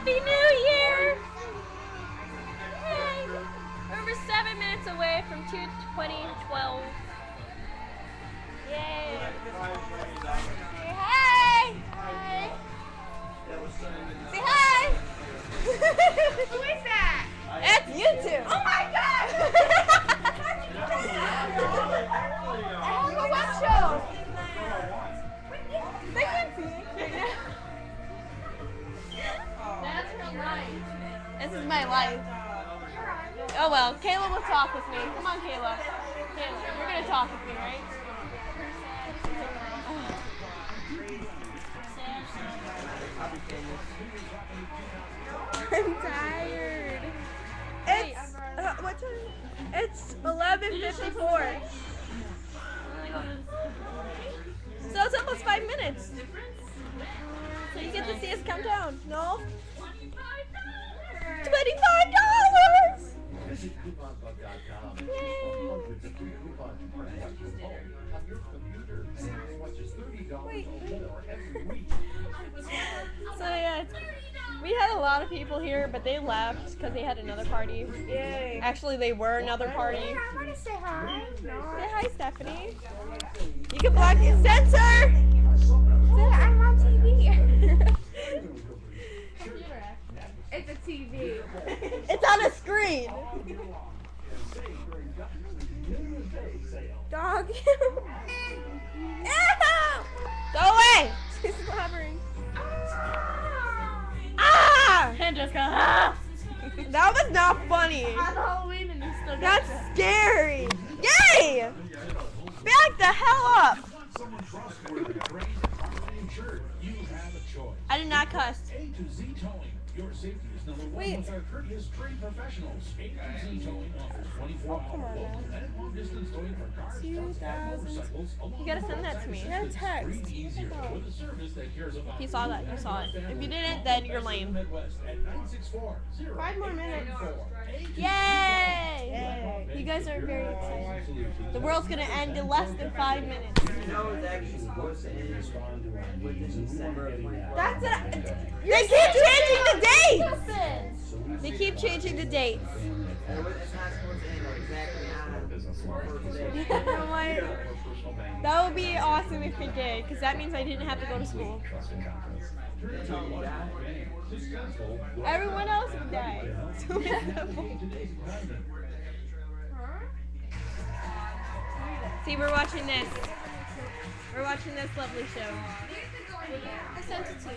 Happy New Year! Yay! We're 7 minutes away from 2012. Yay! Say hi! Hi! Say hi! Who is that? It's you two! Oh my god! I have a web show! They can't see it. That's her life. This is my life. Oh well, Kayla will talk with me. Come on, Kayla. Kayla, you're gonna talk with me, right? I'm tired. It's what time? It's 11:54. So it's almost 5 minutes. So you get to see us count down. No? $25! Visit couponbug.com. Yay! Hundreds of free coupons you can have your phone, on your computer, and as much as $30 Wait. or more every week. So yeah, we had a lot of people here, but they left because they had another party. Yay. Actually, they were another party. I want to say hi. No. Say hi, Stephanie. You can block it. Censor! I'm on TV. It's a TV. It's on a screen. Dog. Ew! Go away! She's slobbering. Ah! And just go, ah! That was not funny. On Halloween and you still got That's that. scary. Yay! Back the hell up. Someone trustworthy, trained, and insured. You have a choice. I did not cuss. A to Z Towing. Your safety is number one Wait. with our courteous trained professionals. A to Z Towing offers 24-hour local and long-distance towing for cars, trucks, and motorcycles. You gotta send that to me. That's text. Easier with a service that cares about You saw that. You saw it. If you didn't, then you're lame. Midwest at 964-0894. 5 more minutes. Yay! You guys are very excited. The world's gonna end in less than 5 minutes. That's it. They keep changing the dates. They keep changing the dates. I'm like, that would be awesome if they did, because that means I didn't have to go to school. Everyone else would die. So miserable. See, we're watching this. We're watching this lovely show. I sent it to you.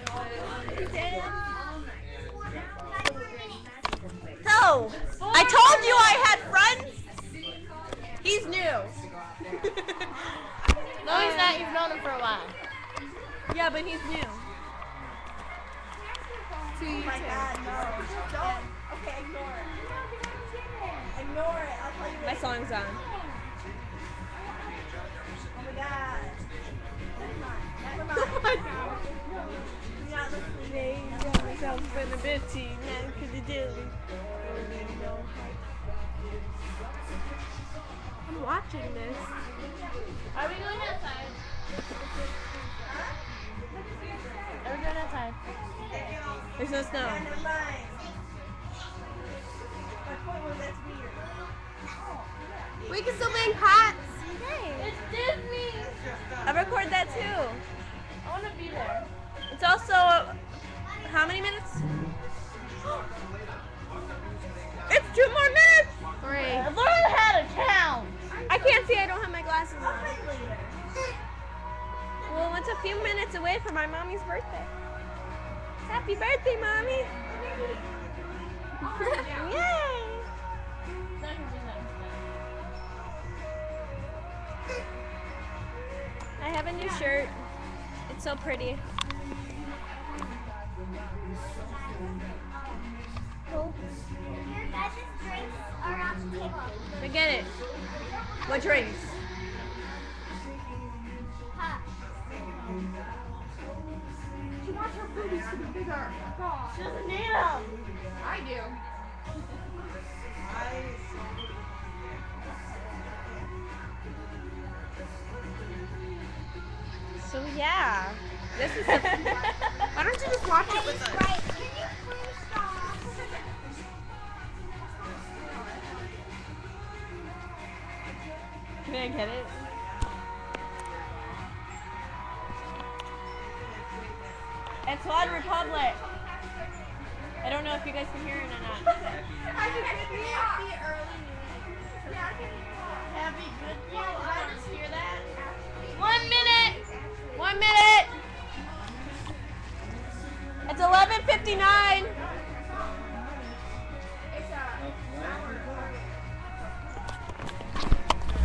You did? So, I told you I had friends. He's new. No, he's not. You've known him for a while. Yeah, but he's new. Oh my god, no. Don't. Okay, ignore it. Ignore it. I'll tell you My song's on. Oh my god. Never mind. You're not listening. I'm watching this. Are we going outside? Are we going outside? There's no snow. Never mind. My point was that's weird. We can still make pots. It's Disney! I record that too. I want to be there. It's also how many minutes? It's 2 more minutes. 3. I've learned how to count. I can't see. I don't have my glasses on. Well, it's a few minutes away from my mommy's birthday. Happy birthday, mommy! Yay! I have a new shirt. It's so pretty. Cool. Your guys' drinks are on the table. Forget it. What drinks? Huh. She wants her boobies to be bigger. God. She doesn't need them. I do. So yeah, this is. Why don't you just watch it with us? Right. Can you please public. I don't know if you guys can hear it or not. Happy good people. I just hear that. 1 minute. 1 minute. It's 11:59.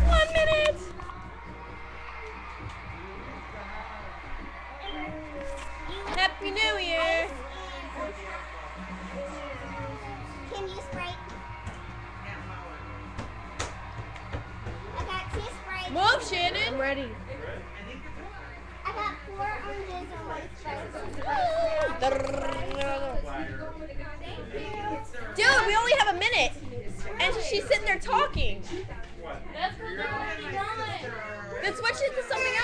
One minute. Happy New Year. Can you spray? I got 2 sprays. Move, Shannon. I'm ready. I got 4 oranges and 1 spray. Dude, we only have a minute. And she's sitting there talking. That's because they're already done. Then switch it to something